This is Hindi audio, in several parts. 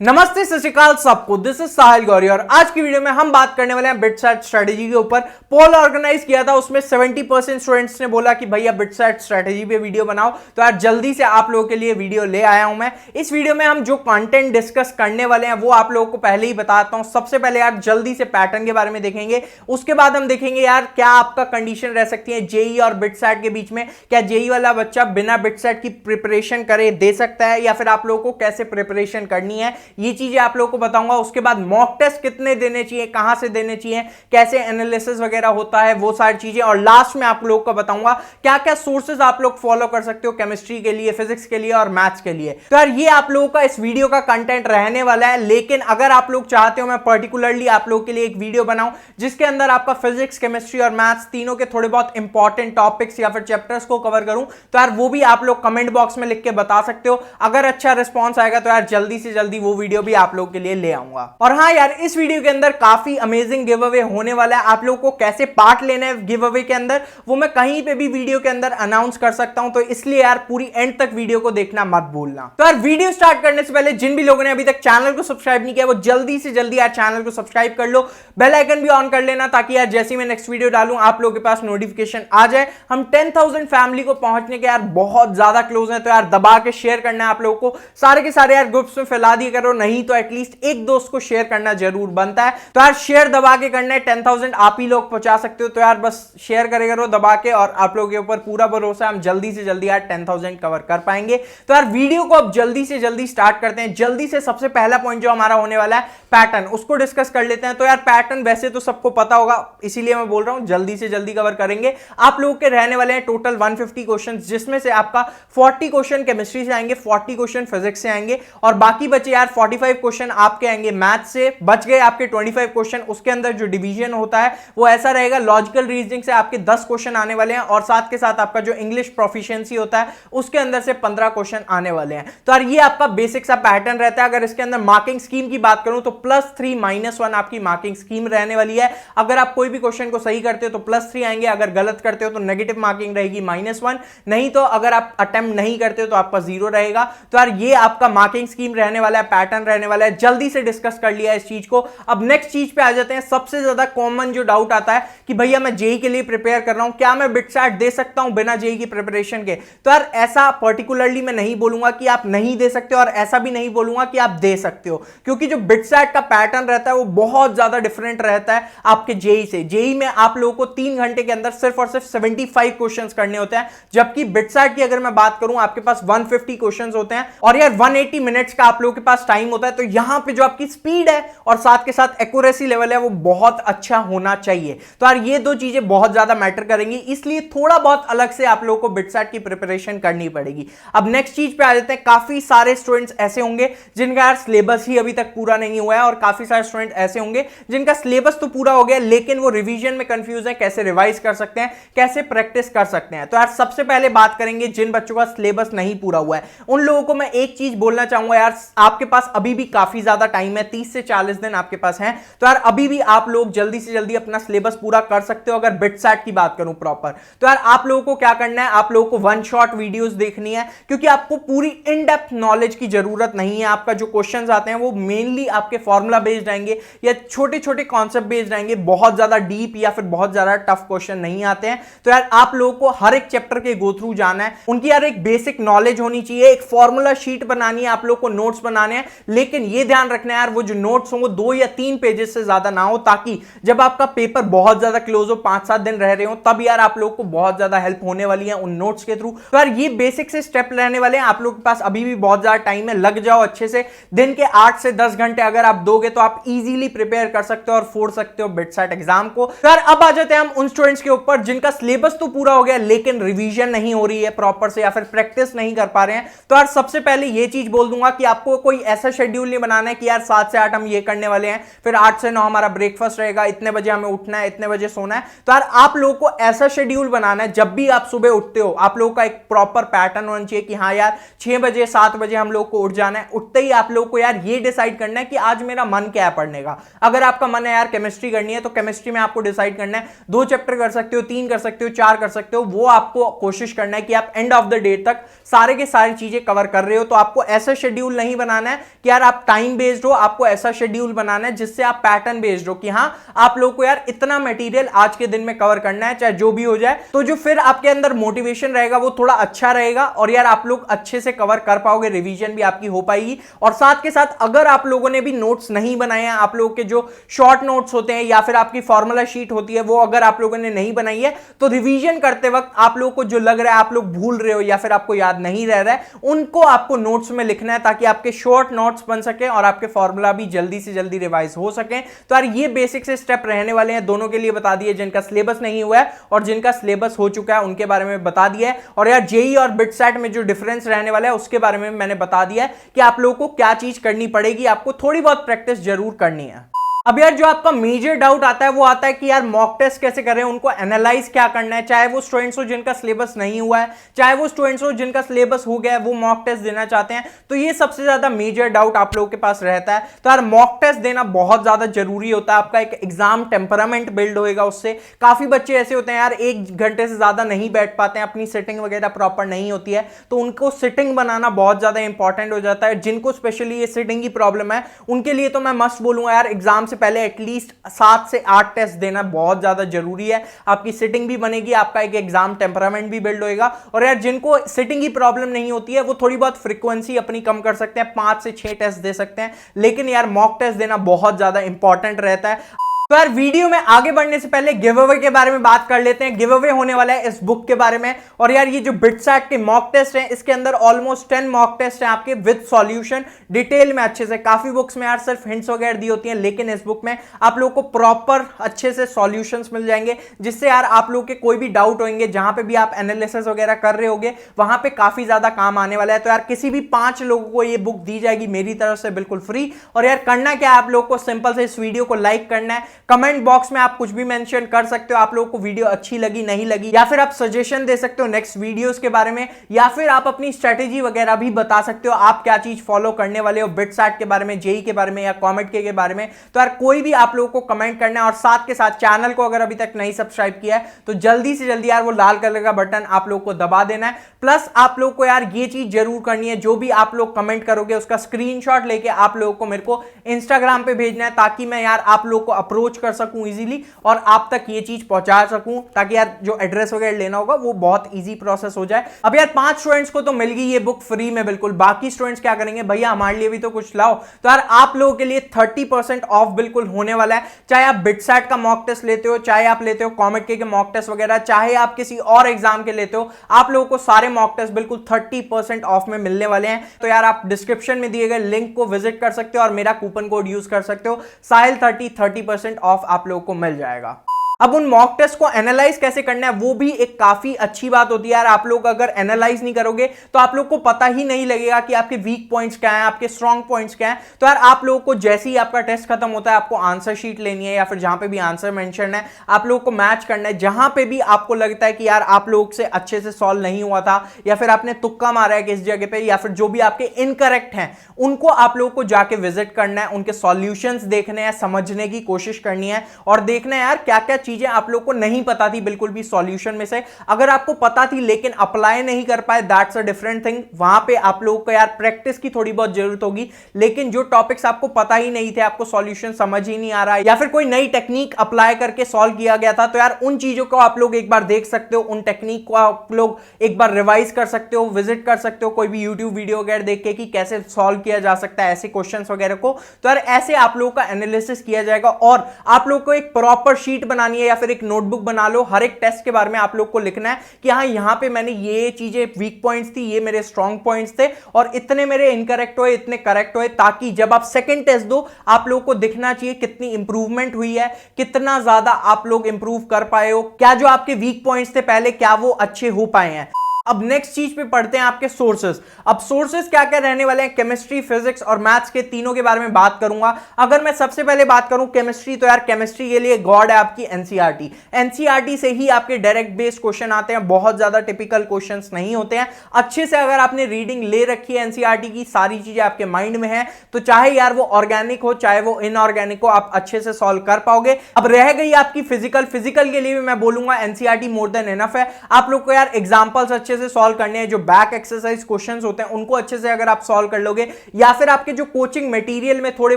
नमस्ते सत श्री अकाल सबको, दिस इज साहिल गौरी और आज की वीडियो में हम बात करने वाले हैं बिटसैट स्ट्रेटेजी के ऊपर। पोल ऑर्गेनाइज किया था, उसमें 70% स्टूडेंट्स ने बोला कि भैया बिटसैट स्ट्रेटेजी पे वीडियो बनाओ, तो यार जल्दी से आप लोगों के लिए वीडियो ले आया हूं मैं। इस वीडियो में हम जो कंटेंट डिस्कस करने वाले हैं वो आप लोगों को पहले ही बताता हूं। सबसे पहले यार जल्दी से पैटर्न के बारे में देखेंगे, उसके बाद हम देखेंगे यार क्या आपका कंडीशन रह सकती है जेई और बिटसैट के बीच में। क्या जेई वाला बच्चा बिना बिटसैट की प्रिपरेशन करे दे सकता है, या फिर आप लोगों को कैसे प्रिपरेशन करनी है, ये चीजें आप लोगों को बताऊंगा। उसके बाद मॉक टेस्ट कितने देने चाहिए, कहां से देने चाहिए, कैसे एनालिसिस वगैरह होता है, वो सारी चीजें। और लास्ट में आप लोगों को बताऊंगा क्या क्या सोर्सेज आप लोग फॉलो कर सकते हो केमिस्ट्री के लिए, फिजिक्स के लिए और मैथ्स के लिए। तो यार ये आप लोगों का इस वीडियो का कंटेंट रहने वाला है। लेकिन अगर आप लोग चाहते हो मैं पर्टिकुलरली आप लोगों के लिए एक वीडियो बनाऊं जिसके अंदर आपका फिजिक्स, केमिस्ट्री और मैथ्स तीनों के थोड़े बहुत इंपॉर्टेंट टॉपिक्स या फिर चैप्टर्स को कवर करूं, तो यार वो भी आप लोग कमेंट बॉक्स में लिख के बता सकते हो। अगर अच्छा रिस्पॉन्स आएगा तो यार जल्दी से जल्दी वो वीडियो भी आप लोग के लिए ले आऊंगा। और हाँ यार, इस वीडियो के अंदर काफी अमेजिंग गिव अवे होने वाला है। आप लोगों को कैसे पार्ट लेना है गिव अवे के अंदर वो मैं कहीं पे भी वीडियो के अंदर अनाउंस कर सकता हूं, तो इसलिए यार पूरी एंड तक वीडियो को देखना मत भूलना। तो यार वीडियो स्टार्ट करने से पहले जिन भी लोगों ने अभी तक चैनल को सब्सक्राइब नहीं किया वो जल्दी से जल्दी यार चैनल को सब्सक्राइब कर लो, बेल आइकन भी ऑन कर लेना, ताकि यार जैसे मैं नेक्स्ट वीडियो डालूं आप लोगों के पास नोटिफिकेशन आ जाए। हम 10,000 फैमिली को पहुंचने के यार बहुत ज्यादा क्लोज है, तो यार दबा के शेयर करना है आप लोगों को। सारे के सारे यार ग्रुप्स में फैला दिया करो, नहीं तो एटलीस्ट एक दोस्त को शेयर करना जरूर बनता है। तो यार शेयर दबा के करना है, 10,000 आप ही लोग पहुंचा सकते हो, तो यार बस शेयर करे करो दबा के, और आप लोगों के ऊपर पूरा भरोसा है हम जल्दी से जल्दी यार 10,000 कवर कर पाएंगे। तो यार वीडियो को अब जल्दी से जल्दी स्टार्ट करते हैं। जल्दी से सबसे पहला पॉइंट जो हमारा होने वाला है पैटर्न, उसको डिस्कस कर लेते हैं। तो यार पैटर्न वैसे तो सबको पता होगा, इसीलिए मैं बोल रहा हूं जल्दी से जल्दी कवर करेंगे। आप लोगों के रहने वाले हैं टोटल 150 क्वेश्चन, जिसमें से आपका 40 क्वेश्चन केमिस्ट्री से आएंगे, 40 क्वेश्चन फिजिक्स से आएंगे, और बाकी बचे यार 45 क्वेश्चन आपके आएंगे मैथ से। बच गए आपके 25 क्वेश्चन। उसके अंदर जो डिवीजन होता है वो ऐसा रहेगा, लॉजिकल रीजनिंग से आपके 10 क्वेश्चन आने वाले हैं, और साथ के साथ आपका जो इंग्लिश प्रोफिशिएंसी होता है उसके अंदर से 15 क्वेश्चन आने वाले हैं। तो यार ये आपका बेसिक सा पैटर्न रहता है। अगर इसके अंदर मार्किंग स्कीम की बात करूं तो +3 -1 आपकी मार्किंग स्कीम रहने वाली है। अगर आप कोई भी क्वेश्चन को सही करते हो तो +3 आएंगे, अगर गलत करते हो तो नेगेटिव मार्किंग रहेगी -1, नहीं तो अगर आप अटेम्प्ट नहीं करते हो तो आपका 0 रहेगा। तो यार ये आपका मार्किंग स्कीम रहने वाला है, पैटर्न रहने वाला है। जल्दी से डिस्कस कर लिया इस चीज को। अब नेक्स्ट चीज पे आ जाते हैं। सबसे ज्यादा कॉमन जो डाउट आता है कि भैया मैं जेई के लिए प्रिपेयर कर रहा हूं, क्या मैं बिटसैट दे सकता हूं बिना जेई की प्रिपरेशन के? तो यार ऐसा पर्टिकुलरली मैं नहीं बोलूंगा कि आप नहीं दे सकते हो, और ऐसा भी नहीं बोलूंगा कि आप दे सकते हो, क्योंकि जो बिटसैट का पैटर्न रहता है वो बहुत ज्यादा डिफरेंट रहता है आपके जेई से। जेई में आप लोगों को 3 घंटे के अंदर सिर्फ और सिर्फ 75 क्वेश्चन करने होते हैं, जबकि बिटसैट की अगर मैं बात करूं आपके पास 150 क्वेश्चन होते हैं, और यार 180 मिनट्स का आप लोगों के पास टाइम होता है। तो यहां पर जो आपकी स्पीड है और साथ के साथ एक्यूरेसी लेवल है वो बहुत अच्छा होना चाहिए। तो यार ये दो चीजें बहुत ज्यादा मैटर करेंगी, इसलिए थोड़ा बहुत अलग से आप लोगों को बिटसैट की प्रिपरेशन करनी पड़ेगी। अब नेक्स्ट चीज पे आ जाते हैं। काफी सारे स्टूडेंट्स ऐसे होंगे जिनका यार सिलेबस ही अभी तक पूरा नहीं हुआ है, और काफी सारे स्टूडेंट ऐसे होंगे जिनका सिलेबस तो पूरा हो गया लेकिन वो रिवीजन में कंफ्यूज है, कैसे रिवाइज कर सकते हैं, कैसे प्रैक्टिस कर सकते हैं। तो यार सबसे पहले बात करेंगे जिन बच्चों का सिलेबस नहीं पूरा हुआ है, उन लोगों को मैं एक चीज बोलना चाहूंगा, यार आपके पास अभी भी काफी ज्यादा टाइम है, 30 से 40 दिन आपके पास है। तो यार अभी भी आप लोग जल्दी से जल्दी अपना सिलेबस पूरा कर सकते हो। अगर बिटसैट की बात करूं प्रॉपर, तो यार आप लोगों को क्या करना है, आप लोगों को वन शॉट वीडियोस देखनी है, क्योंकि आपको पूरी इन डेप्थ नॉलेज की जरूरत नहीं है। आपका जो क्वेश्चंस आते हैं वो मेनली आपके फॉर्मूला बेस्ड आएंगे या छोटे छोटे कॉन्सेप्ट बेस्ड आएंगे, बहुत ज्यादा डीप या फिर बहुत ज्यादा टफ क्वेश्चन नहीं आते हैं। तो यार आप लोगों को हर एक चैप्टर के गो थ्रू जाना है, उनकी यार एक बेसिक नॉलेज होनी चाहिए, एक फॉर्मूला शीट बनानी है, आप लोग को नोट्स बनाने हैं। लेकिन ये ध्यान रखना है यार वो जो नोट्स होंगे 2 या 3 पेजेस से ज्यादा ना हो, ताकि जब आपका पेपर बहुत ज्यादा क्लोज हो, 5-7 दिन रह रहे हो, तब यार आप लोग को बहुत ज्यादा हेल्प होने वाली है उन नोट्स के थ्रू। तो यार ये बेसिक से स्टेप रहने वाले हैं। आप लोग के पास अभी भी बहुत ज्यादा टाइम है, लग जाओ अच्छे से। दिन के 8 से 10 घंटे अगर आप दोगे तो आप इजीली प्रिपेयर कर सकते हो और फोड़ सकते हो बिटसैट एग्जाम को। तो यार अब आ जाते हैं हम उन स्टूडेंट्स के ऊपर जिनका सिलेबस तो पूरा हो गया लेकिन रिवीजन नहीं हो रही है प्रॉपर से, या फिर प्रैक्टिस नहीं कर पा रहे हैं। तो यार सबसे पहले ये चीज बोल दूंगा कि आपको कोई ऐसा शेड्यूल नहीं बनाना है कि यार 7 से 8 हम ये करने वाले हैं, फिर 8 से 9 हमारा ब्रेकफास्ट रहेगा, इतने बजे हमें उठना है, इतने बजे सोना है। तो यार आप लोगों को ऐसा शेड्यूल बनाना है, जब भी आप सुबह उठते हो आप लोगों का एक प्रॉपर पैटर्न होना चाहिए कि हाँ यार 6 बजे 7 बजे हम लोग को उठ जाना है। उठते ही आप लोग को यार ये डिसाइड करना है कि आज मेरा मन क्या है पढ़ने का। अगर आपका मन है यार केमिस्ट्री करनी है तो केमिस्ट्री में आपको डिसाइड करना है 2 चैप्टर कर सकते हो, 3 कर सकते हो, 4 कर सकते हो। वो आपको कोशिश करना है कि आप एंड ऑफ द डे तक सारे के सारी चीजें कवर कर रहे हो। तो आपको ऐसा शेड्यूल नहीं बनाना है कि यार आप टाइम बेस्ड हो, आपको ऐसा शेड्यूल बनाना है जिससे आप पैटर्न बेस्ड हो कि हाँ आप लोग को यार इतना मटेरियल आज के दिन में कवर करना है चाहे जो भी हो जाए। तो जो फिर आपके अंदर मोटिवेशन रहेगा वो थोड़ा अच्छा रहेगा और यार आप लोग अच्छे से कवर कर पाओगे, रिवीजन भी आपकी हो पाएगी। और साथ के साथ अगर आप लोगों ने भी नोट्स नहीं बनाए हैं, आप लोगों के जो शॉर्ट नोट्स होते हैं या फिर आपकी फॉर्मूला शीट होती है वो अगर आप लोगों ने नहीं बनाई है तो रिवीजन करते वक्त आप लोगों को जो लग रहा है आप लोग भूल रहे हो या फिर आपको याद नहीं रह रहा है, उनको आपको नोट्स में लिखना है ताकि आपके शॉर्ट नोट्स बन सके और आपके फॉर्मूला भी जल्दी से जल्दी रिवाइज हो सके। तो यार ये बेसिक से स्टेप रहने वाले हैं, दोनों के लिए बता दिए, जिनका सिलेबस नहीं हुआ है और जिनका सिलेबस हो चुका है उनके बारे में बता दिया है। और यार जेई और बिटसैट में जो डिफरेंस रहने वाला है उसके बारे में मैंने बता दिया है कि आप लोगों को क्या चीज करनी पड़ेगी, आपको थोड़ी बहुत प्रैक्टिस जरूर करनी है। अब यार जो आपका मेजर डाउट आता है वो आता है कि यार मॉक टेस्ट कैसे करें, उनको एनालाइज क्या करना है, चाहे वो स्टूडेंट्स हो जिनका सिलेबस नहीं हुआ है, चाहे वो स्टूडेंट्स हो जिनका सिलेबस हो गया है वो मॉक टेस्ट देना चाहते हैं। तो ये सबसे ज्यादा मेजर डाउट आप लोगों के पास रहता है। तो यार मॉक टेस्ट देना बहुत ज्यादा जरूरी होता है, आपका एक एग्जाम टेम्परामेंट बिल्ड होएगा उससे। काफी बच्चे ऐसे होते हैं यार 1 घंटे से ज्यादा नहीं बैठ पाते हैं, अपनी सिटिंग वगैरह प्रॉपर नहीं होती है, तो उनको सिटिंग बनाना बहुत ज्यादा इंपॉर्टेंट हो जाता है। जिनको स्पेशली ये सिटिंग की प्रॉब्लम है उनके लिए तो मैं मस्ट बोलूंगा यार एग्जाम से पहले एटलीस्ट 7 से 8 टेस्ट देना बहुत ज्यादा जरूरी है। आपकी सिटिंग भी बनेगी, आपका एक एग्जाम टेम्परामेंट भी बिल्ड होएगा। और यार जिनको सिटिंग की प्रॉब्लम नहीं होती है वो थोड़ी बहुत फ्रीक्वेंसी अपनी कम कर सकते हैं, 5 से 6 टेस्ट दे सकते हैं, लेकिन यार मॉक टेस्ट देना बहुत ज्यादा इंपॉर्टेंट रहता है। तो यार वीडियो में आगे बढ़ने से पहले गिव अवे के बारे में बात कर लेते हैं। गिव अवे होने वाला है इस बुक के बारे में। और यार ये जो बिटसैट के मॉक टेस्ट हैं इसके अंदर ऑलमोस्ट 10 मॉक टेस्ट हैं आपके विद सॉल्यूशन, डिटेल में अच्छे से। काफी बुक्स में यार सिर्फ हिंट्स वगैरह दी होती हैं, लेकिन इस बुक में आप लोगों को प्रॉपर अच्छे से सॉल्यूशंस मिल जाएंगे, जिससे यार आप लोग के कोई भी डाउट होंगे, जहां पे भी आप एनालिसिस वगैरह कर रहे होगे वहां पे काफी ज्यादा काम आने वाला है। तो यार किसी भी 5 लोगों को ये बुक दी जाएगी मेरी तरफ से बिल्कुल फ्री। और यार करना क्या है, आप लोग को सिंपल से इस वीडियो को लाइक करना है, कमेंट बॉक्स में आप कुछ भी मेंशन कर सकते हो, आप लोगों को वीडियो अच्छी लगी नहीं लगी, या फिर आप सजेशन दे सकते हो नेक्स्ट वीडियोस के बारे में, या फिर आप अपनी स्ट्रेटेजी वगैरह भी बता सकते हो, आप क्या चीज फॉलो करने वाले हो बिटसैट के बारे में, जेई के बारे में या कॉमेट के बारे में। तो यार कोई भी आप लोगों को कमेंट करना है। और साथ के साथ चैनल को अगर अभी तक नहीं सब्सक्राइब किया है तो जल्दी से जल्दी यार वो लाल कलर का बटन आप लोग को दबा देना है। प्लस आप लोग को यार ये चीज जरूर करनी है, जो भी आप लोग कमेंट करोगे उसका स्क्रीनशॉट लेके आप लोगों को मेरे को इंस्टाग्राम पे भेजना है, ताकि मैं यार आप लोग को अप्रोच कर सकूं इजीली और आप तक ये चीज पहुंचा सकूं, ताकि यार जो एड्रेस वगैरह लेना होगा वो बहुत इजी प्रोसेस हो जाए। अब यार 5 स्टूडेंट्स को तो मिल गई ये बुक फ्री में बिल्कुल, बाकी स्टूडेंट्स क्या करेंगे, भैया हमारे लिए भी तो कुछ लाओ। तो यार आप लोगों के लिए 30% ऑफ बिल्कुल होने वाला है, चाहे आप बिटसैट का मॉक टेस्ट लेते हो, चाहे आप लेते हो कॉमेट के मॉक टेस्ट वगैरह, चाहे आप किसी और एग्जाम के लेते हो, आप लोगों को सारे मॉक टेस्ट बिल्कुल 30% ऑफ में मिलने वाले हैं। तो यार आप डिस्क्रिप्शन में दिए गए लिंक को विजिट कर सकते हो और मेरा कूपन कोड यूज कर सकते हो, साहिल 30% ऑफ आप लोगों को मिल जाएगा। अब उन मॉक टेस्ट को एनालाइज कैसे करना है वो भी एक काफी अच्छी बात होती है यार। आप लोग अगर एनालाइज नहीं करोगे तो आप लोग को पता ही नहीं लगेगा कि आपके वीक पॉइंट्स क्या हैं, आपके स्ट्रॉन्ग पॉइंट्स क्या हैं। तो यार आप लोगों को जैसे ही आपका टेस्ट खत्म होता है आपको आंसर शीट लेनी है, या फिर जहां पे भी आंसर मेंशन है आप लोगों को मैच करना है। जहां पे भी आपको लगता है कि यार आप लोग से अच्छे से सॉल्व नहीं हुआ था, या फिर आपने तुक्का मारा है किस जगह पे, या फिर जो भी आपके इनकरेक्ट हैं उनको आप लोगों को जाके विजिट करना है, उनके सॉल्यूशंस देखने हैं, समझने की कोशिश करनी है और देखना है यार क्या क्या चीजें आप लोग को नहीं पता थी बिल्कुल भी सॉल्यूशन में से। अगर आपको पता थी लेकिन अप्लाई नहीं कर पाए, दैट्स अ डिफरेंट थिंग। वहां पे आप लोगों को यार प्रैक्टिस की थोड़ी बहुत जरूरत होगी। लेकिन जो टॉपिक्स आपको पता ही नहीं थे, आपको सॉल्यूशन समझ ही नहीं आ रहा है, या फिर कोई नई टेक्निक अप्लाई करके सॉल्व किया गया था, तो यार उन चीजों को आप लोग एक बार देख सकते हो, उन टेक्निक को आप लोग एक बार रिवाइज कर सकते हो, विजिट कर सकते हो कोई भी यूट्यूब वीडियो वगैरह देख के कि कैसे सॉल्व किया जा सकता है ऐसे क्वेश्चंस वगैरह को। तो यार ऐसे आप लोगों का एनालिसिस किया जाएगा और आप लोग को एक प्रॉपर शीट बनानी है या फिर एक नोटबुक बना लो। हर एक टेस्ट के बारे में आप लोग को लिखना है कि हाँ यहां पे मैंने ये चीजें वीक पॉइंट्स थी, ये मेरे स्ट्रॉन्ग पॉइंट्स थे और इतने मेरे इनकरेक्ट हुए, इतने करेक्ट हुए, ताकि जब आप सेकंड टेस्ट दो आप लोग को दिखना चाहिए कितनी इंप्रूवमेंट हुई है, कितना ज्यादा आप लोग इंप्रूव कर पाए हो, क्या जो आपके वीक पॉइंट्स थे पहले क्या वो अच्छे हो पाए हैं। अब नेक्स्ट चीज पे पढ़ते हैं आपके सोर्सेस। अब सोर्सेस क्या क्या रहने वाले हैं, केमिस्ट्री, फिजिक्स और मैथ्स के तीनों के बारे में बात करूंगा। अगर मैं सबसे पहले बात करूं केमिस्ट्री, तो यार केमिस्ट्री के लिए गॉड है आपकी एनसीईआरटी। एनसीईआरटी से ही आपके डायरेक्ट बेस्ड क्वेश्चन आते हैं, बहुत ज्यादा टिपिकल क्वेश्चंस नहीं होते हैं। अच्छे से अगर आपने रीडिंग ले रखी है एनसीईआरटी की, सारी चीजें आपके माइंड में है, तो चाहे यार वो ऑर्गेनिक हो चाहे वो इनऑर्गेनिक हो, आप अच्छे से सॉल्व कर पाओगे। अब रह गई आपकी फिजिकल के लिए भी मैं बोलूंगा एनसीईआरटी मोर देन इनफ है। आप लोग को यार एग्जांपल्स अच्छे अच्छे से सॉल्व करने हैं, जो बैक एक्सरसाइज क्वेश्चंस होते हैं उनको अच्छे से अगर आप सॉल्व कर लोगे, या फिर आपके जो कोचिंग मटेरियल में थोड़े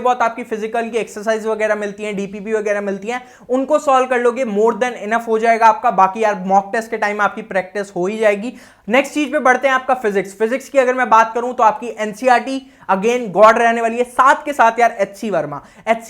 बहुत आपकी फिजिकल की एक्सरसाइज वगैरह मिलती हैं, डीपीपी वगैरह मिलती हैं, उनको सॉल्व कर लोगे, मोर देन इनफ हो जाएगा आपका। बाकी यार मॉक टेस्ट के टाइम आपकी प्रैक्टिस हो ही जाएगी। नेक्स्ट चीज पे बढ़ते हैं, आपका फिजिक्स की अगर मैं बात करूं तो आपकी एनसीईआरटी अगेन गॉड रहने वाली है, साथ के साथ यार एचसी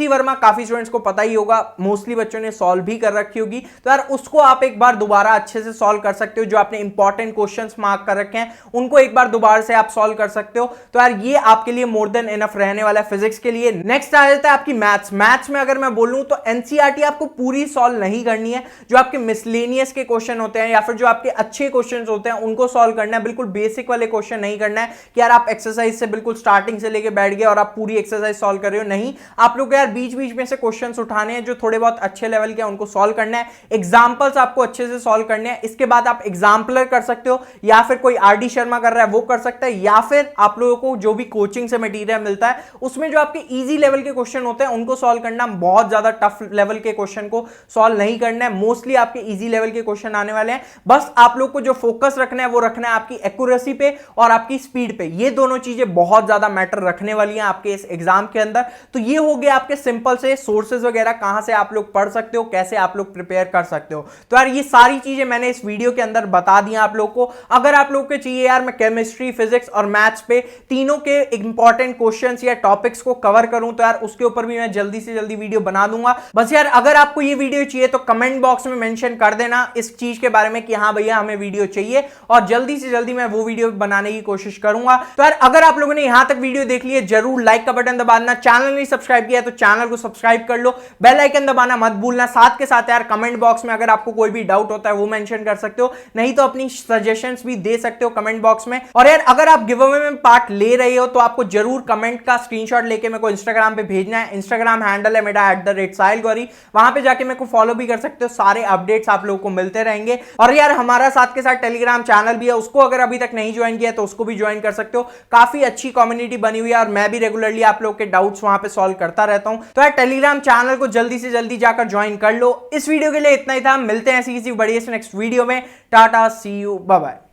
वर्मा काफी स्टूडेंट्स को पता ही होगा, मोस्टली बच्चों ने सॉल्व भी कर रखी होगी, तो यार उसको आप एक बार दोबारा अच्छे से सॉल्व कर सकते हो। जो आपने इंपॉर्टेंट क्वेश्चंस मार्क कर रखे हैं उनको एक बार दोबारा से आप सॉल्व कर सकते हो, तो यार ये आपके लिए मोर देन इनफ रहने वाला है फिजिक्स के लिए। नेक्स्ट आ जाता है आपकी मैथ्स में अगर मैं बोलूं तो एनसीईआरटी आपको पूरी सॉल्व नहीं करनी है, जो आपके मिसलेनियस के क्वेश्चन होते हैं या फिर जो आपके अच्छे क्वेश्चन होते हैं उनको सॉल्व करना है, बिल्कुल बेसिक वाले क्वेश्चन नहीं करना है कि यार आप एक्सरसाइज से बिल्कुल स्टार्टिंग से लेके बैठ गए और आप पूरी एक्सरसाइज सॉल्व कर रहे हो। नहीं, आप लोग यार बीच बीच में से क्वेश्चंस उठाने हैं जो थोड़े बहुत अच्छे लेवल के, उनको सॉल्व करना है, एग्जांपल्स आपको अच्छे से सॉल्व करने हैं। इसके बाद आप एग्जाम्पलर कर सकते हो, या फिर कोई आरडी शर्मा कर रहा है वो कर सकता है, या फिर आप लोगों को जो भी कोचिंग से मटेरियल मिलता है उसमें जो आपके इजी लेवल के क्वेश्चन होते हैं उनको सॉल्व करना। बहुत ज्यादा टफ लेवल के क्वेश्चन को सॉल्व नहीं करना है, मोस्टली आपके इजी लेवल के क्वेश्चन आने वाले हैं। बस आप लोग को जो फोकस रखना है वो रखना है आपकी एक्यूरेसी पे और आपकी स्पीड पे। ये दोनों चीजें बहुत ज्यादा मैटर रखने वाली हैं आपके इस एग्जाम के अंदर। तो ये हो गया आपके सिंपल से सोर्सेज वगैरह, कहां से आप लोग पढ़ सकते हो, कैसे आप लोग प्रिपेयर कर सकते हो। तो यार ये सारी चीजें मैंने इस वीडियो के अंदर बता दी आप लोग को। अगर आप लोग को चाहिए यार मैं केमिस्ट्री, फिजिक्स और मैथ्स पे तीनों के इंपॉर्टेंट क्वेश्चंस या टॉपिक्स को कवर करूं तो यार उसके ऊपर भी मैं जल्दी से जल्दी वीडियो बना दूंगा। बस यार अगर आपको ये वीडियो चाहिए तो कमेंट बॉक्स में मेंशन कर देना इस चीज के बारे में कि हाँ भैया हमें वीडियो चाहिए, और जल्दी से जल्दी मैं वो वीडियो बनाने की कोशिश करूंगा। तो यार अगर आप लोगों ने यहां तक वीडियो देख ली है जरूर लाइक का बटन दबाना, चैनल नहीं सब्सक्राइब किया तो चैनल को सब्सक्राइब कर लो, बेल आइकन दबाना मत भूलना। साथ के साथ यार कमेंट बॉक्स में अगर आपको कोई भी डाउट होता है वो मेंशन कर सकते हो, नहीं तो अपनी सजेशंस भी दे सकते हो कमेंट बॉक्स में। और यार अगर आप गिव अवे में पार्ट ले रहे हो तो आपको जरूर कमेंट का स्क्रीनशॉट लेके मेरे को इंस्टाग्राम पे भेजना है। इंस्टाग्राम हैंडल है मेरा @Sahil Gohri, वहां पे जाके मेरे को फॉलो भी कर सकते हो, सारे अपडेट्स आप लोगों को मिलते रहेंगे। और यार हमारा साथ के साथ टेलीग्राम चैनल भी है, उसको अगर अभी तक नहीं ज्वाइन किया तो उसको भी ज्वाइन कर सकते हो। काफी अच्छी कम्युनिटी बनी हुई है और मैं भी रेगुलरली आप लोग के डाउट्स वहां पे सॉल्व करता रहता हूं। तो यार टेलीग्राम चैनल को जल्दी से जल्दी जाकर ज्वाइन कर लो। इस वीडियो के लिए इतना ही था, मिलते हैं ऐसी किसी बढ़िया से नेक्स्ट वीडियो में। टाटा, सी यू, बाय बाय।